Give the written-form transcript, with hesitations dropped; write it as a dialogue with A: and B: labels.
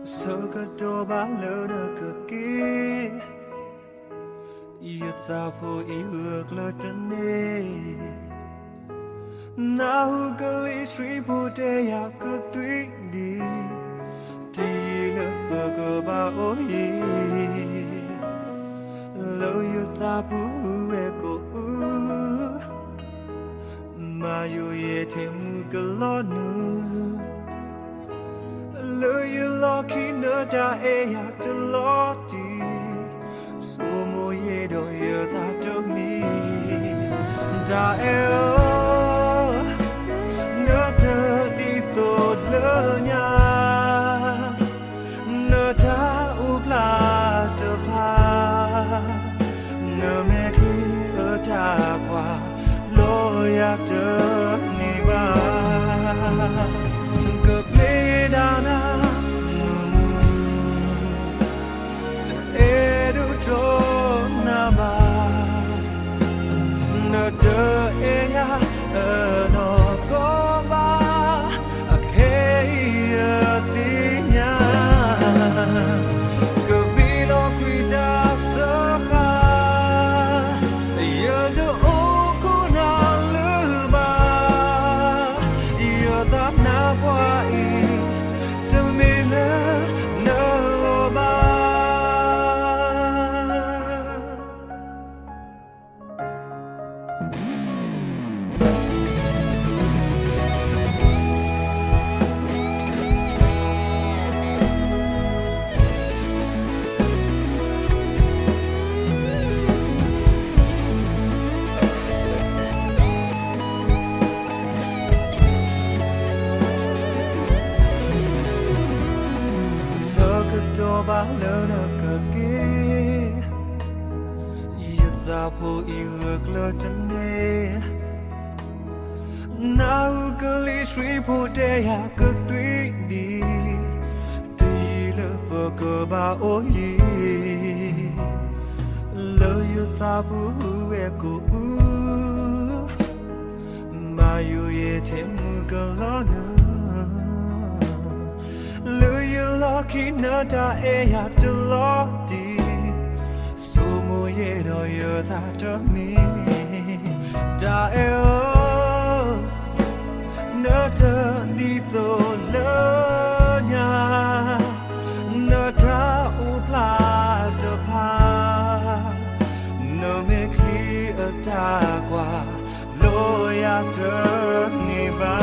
A: Sokato balona cookie. You thought you were gluttony. Now go street put a good 3D. Deal burger about oh ye. Low you thought who echo. My you yet him galonu. Low you lucky no die at the lottie. So more ye do you that to me. Die no dirty to learn ya. No ta upla to pa. No make you a taqua. Loya to niba. Go play down. No go ba a kaya tinya kabilo kwita saka ya do okuna luba ya da na bwa I tamila no ba balona cookie. You thought you were gluttony. Now go street put a good 3D. Deal burger about oh ye. Low you thought who echo. My you yet him galona. Lucky nada at the lottie. So more yet or you're that of me. Dael nada dito lanya. Nada upla to pa. No make a taqua. Loya to niba.